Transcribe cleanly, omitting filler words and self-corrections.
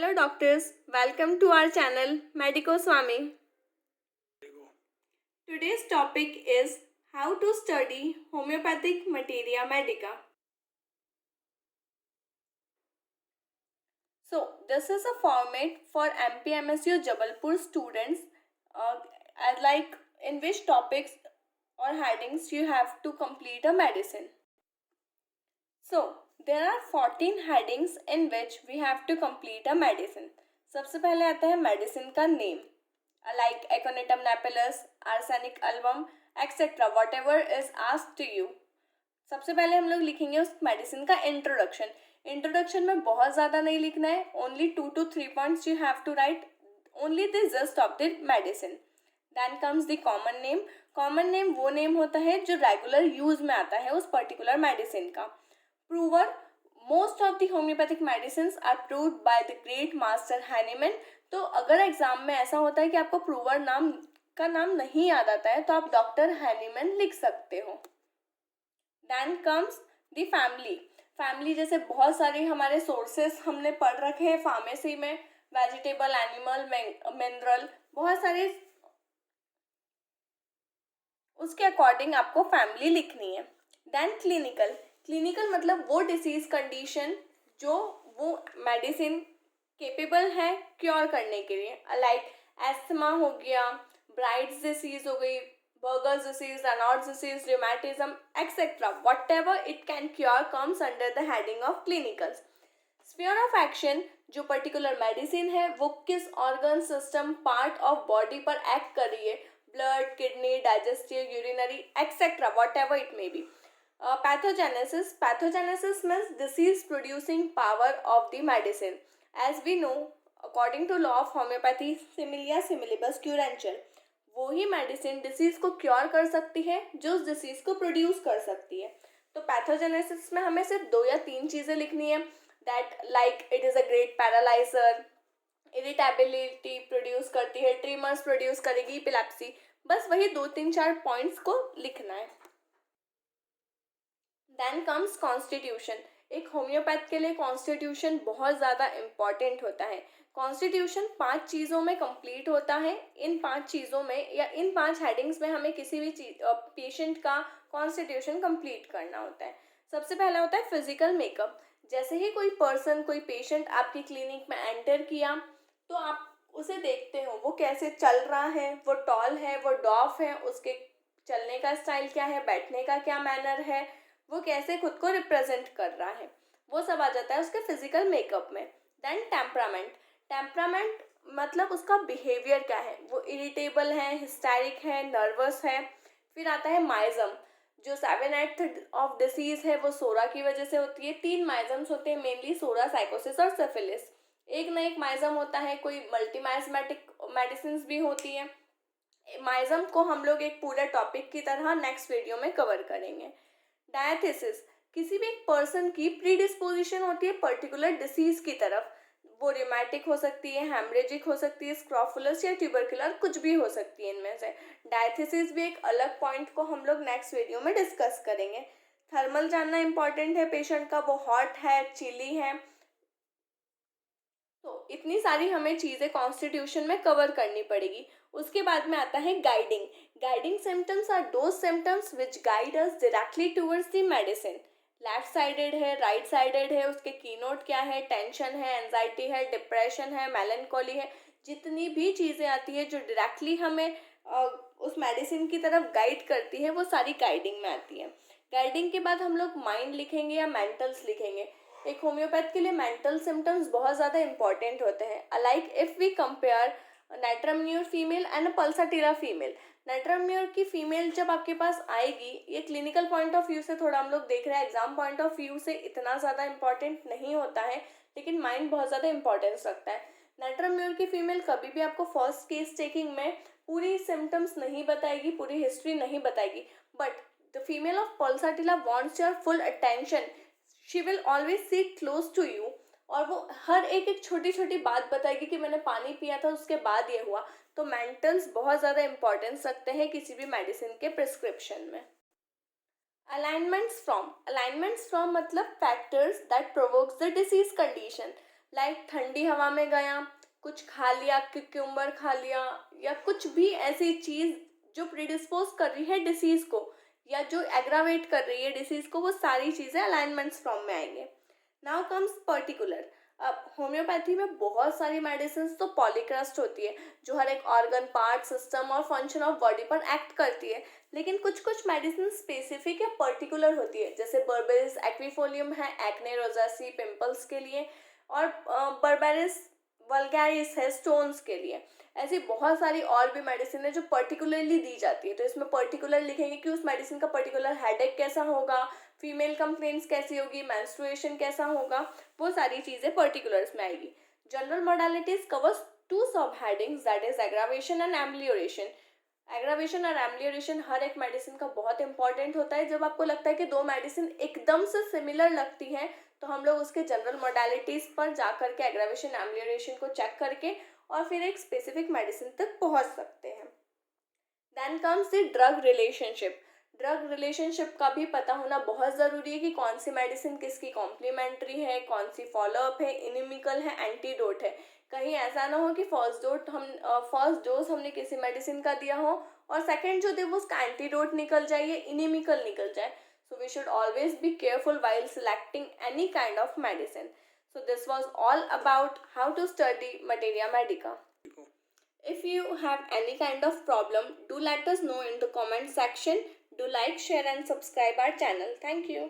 Hello doctors, welcome to our channel Medico Swami. Today's topic is how to study homeopathic materia medica. So this is a format for MPMSU Jabalpur students as like in which topics or headings you have to complete a medicine. So there are 14 headings in which we have to complete a medicine. सबसे पहले आता है medicine का name like Aconitum napellus, Arsenic album, etc. whatever is asked to you. सबसे पहले हम लोग लिखेंगे उस मेडिसिन का इंट्रोडक्शन. इंट्रोडक्शन में बहुत ज़्यादा नहीं लिखना है. Only 2 to 3 points you have to write. Only the just of the medicine. Then comes the common name. Common name वो नेम होता है जो रेगुलर यूज में आता है उस पर्टिकुलर मेडिसिन का. Prover. Most of the homoeopathic medicine are proved by the great master Hahnemann. तो अगर एग्जाम में ऐसा होता है कि आपको प्रूवर नाम का नाम नहीं याद आता है तो आप डॉक्टर हैनीमैन लिख सकते हो. Then comes the family. Family जैसे बहुत सारे हमारे सोर्सेस हमने पढ़ रखे हैं फार्मेसी में. वेजिटेबल, एनिमल, मिनरल, बहुत सारे. उसके अकॉर्डिंग आपको फैमिली लिखनी है. Then clinical. क्लिनिकल मतलब वो डिसीज कंडीशन जो वो मेडिसिन केपेबल है क्योर करने के लिए. लाइक एस्थमा हो गया, ब्राइट्स डिसीज हो गई, Buerger's disease, Raynaud's disease, rheumatism etcetera. Whatever it can cure comes under the heading of clinicals. Sphere of action. जो पर्टिकुलर मेडिसिन है वो किस organ, system, part of body पर एक्ट कर रही है. Blood, kidney, digestive, urinary etcetera whatever it may be. Pathogenesis. Pathogenesis means disease producing power of the medicine. As we know, according to law of homeopathy, similia similibus curantur. वो ही medicine disease को cure कर सकती है जो उस disease को produce कर सकती है. तो पैथोजेनेसिस में हमें सिर्फ 2 या 3 चीज़ें लिखनी है. That like it is a great paralyser, irritability produce करती है, ट्रीमर्स प्रोड्यूस करेगी, इपिलेप्सी. बस वही 2-3-4 पॉइंट्स को लिखना है. Then comes constitution. एक होम्योपैथ के लिए कॉन्स्टिट्यूशन बहुत ज़्यादा इम्पॉर्टेंट होता है. कॉन्स्टिट्यूशन 5 चीज़ों में कंप्लीट होता है. इन 5 चीज़ों में या इन 5 हेडिंग्स में हमें किसी भी पेशेंट का कॉन्स्टिट्यूशन कंप्लीट करना होता है. सबसे पहला होता है फिजिकल मेकअप. जैसे ही कोई पर्सन, कोई पेशेंट आपकी क्लिनिक में एंटर किया तो आप उसे देखते हो वो कैसे चल रहा है, वो टॉल है, वो डॉफ है, उसके चलने का स्टाइल क्या है, बैठने का क्या मैनर है, वो कैसे खुद को रिप्रेजेंट कर रहा है, वो सब आ जाता है उसके फिजिकल मेकअप में. Then temperament. टेम्परामेंट मतलब उसका बिहेवियर क्या है, वो इरिटेबल है, हिस्टेरिक है, नर्वस है. फिर आता है माइजम. जो 7/8 ऑफ डिसीज है वो सोरा की वजह से होती है. 3 माइजम्स होते हैं मेनली, सोरा, साइकोसिस और सिफिलिस. एक न एक माइजम होता है, कोई मल्टीमाइजमेटिक मेडिसिन भी होती है. माइजम को हम लोग एक पूरे टॉपिक की तरह नेक्स्ट वीडियो में कवर करेंगे. डायथिसिस. किसी भी एक पर्सन की प्रीडिस्पोजिशन होती है पर्टिकुलर डिसीज की तरफ. वो रिमेटिक हो सकती है, हेमरेजिक हो सकती है, स्क्रोफुलस या ट्यूबरकुलर, कुछ भी हो सकती है इनमें से. डायथिसिस भी एक अलग पॉइंट को हम लोग नेक्स्ट वीडियो में डिस्कस करेंगे. थर्मल जानना इंपॉर्टेंट है पेशेंट का, वो हॉट है, चिली है. तो इतनी सारी हमें चीज़ें कॉन्स्टिट्यूशन में कवर करनी पड़ेगी. उसके बाद में आता है guiding. Guiding symptoms are those symptoms which guide us directly towards the medicine. Left sided है, राइट साइडेड है, उसके कीनोट क्या है, टेंशन है, एंजाइटी है, डिप्रेशन है, मेलनकोली है. जितनी भी चीज़ें आती है जो डायरेक्टली हमें उस मेडिसिन की तरफ गाइड करती है वो सारी गाइडिंग में आती है. गाइडिंग के बाद हम लोग माइंड लिखेंगे या मेंटल्स लिखेंगे. एक होम्योपैथ के लिए मेंटल सिम्टम्स बहुत ज़्यादा इंपॉर्टेंट होते हैं. लाइक इफ़ वी कंपेयर नाइट्रमन्यूर फीमेल एंड पल्साटिरा फीमेल. नाइट्रमन्यूर की फीमेल जब आपके पास आएगी, ये क्लिनिकल पॉइंट ऑफ व्यू से थोड़ा हम लोग देख रहे हैं, एग्जाम पॉइंट ऑफ व्यू से इतना ज़्यादा इंपॉर्टेंट नहीं होता है, लेकिन माइंड बहुत ज़्यादा इंपॉर्टेंस रखता है. नाइट्रमन्यूर की फीमेल कभी भी आपको फर्स्ट केस टेकिंग में पूरी सिम्टम्स नहीं बताएगी, पूरी हिस्ट्री नहीं बताएगी. But the female of pulsatilla wants your full attention. She will always sit close to you और वो हर एक छोटी छोटी बात बताएगी कि मैंने पानी पिया था उसके बाद ये हुआ. तो मेंटल्स बहुत ज़्यादा इंपॉर्टेंस रखते हैं किसी भी मेडिसिन के प्रिस्क्रिप्शन में. Alignments from. अलाइनमेंट्स फ्रॉम मतलब factors that provokes the disease condition. Like ठंडी हवा में गया, कुछ खा लिया, क्यूकम्बर खा लिया, या कुछ भी ऐसी चीज़ जो प्रीडिस्पोज कर रही है डिसीज़ को या जो एग्रावेट कर रही है डिसीज़ को, वो सारी चीज़ें अलाइनमेंट्स फॉर्म में आएंगे। Now comes particular. अब होम्योपैथी में बहुत सारी मेडिसिन तो पॉलीक्रस्ट होती है जो हर एक ऑर्गन, पार्ट, सिस्टम और फंक्शन ऑफ बॉडी पर एक्ट करती है, लेकिन कुछ कुछ मेडिसिन स्पेसिफिक या पर्टिकुलर होती है, जैसे बर्बेरिस एक्विफोलियम है एक्ने, रोजासी, पिंपल्स के लिए, और बर्बेरिस वल्गैरिस है स्टोन्स के लिए। ऐसी बहुत सारी और भी मेडिसिन है जो पर्टिकुलरली दी जाती है, तो इसमें पर्टिकुलर लिखेंगे कि उस मेडिसिन का पर्टिकुलर हेडेक कैसा होगा, फीमेल कंप्लेंट्स कैसी होगी, मेंस्ट्रुएशन कैसा होगा, वो सारी चीज़ें पर्टिकुलर्स में आएगी। General modalities covers to sub headings, that is aggravation and amelioration. Aggravation और एम्लियोरेशन हर एक मेडिसिन का बहुत इंपॉर्टेंट होता है। जब आपको लगता है कि दो मेडिसिन एकदम से सिमिलर लगती हैं, तो हम लोग उसके जनरल मोडालिटीज़ पर जा करके एग्रावेशन एम्लियोरेशन को चेक करके और फिर एक स्पेसिफिक मेडिसिन तक पहुंच सकते हैं। Then comes the drug relationship. Drug relationship का भी पता होना बहुत ज़रूरी है कि कौन सी मेडिसिन किसकी कॉम्प्लीमेंट्री है, कौन सी फॉलोअप है, इनिमिकल है, एंटीडोट है। कहीं ऐसा ना हो कि फर्स्ट डोज हमने किसी मेडिसिन का दिया हो और सेकेंड जो दे वो उसका एंटीडोट निकल जाए या इनिमिकल निकल जाए। So we should always be careful while selecting any kind of medicine. So this was all about how to study Materia Medica. If you have any kind of problem, do let us know in the comment section. Do like, share and subscribe our channel. Thank you.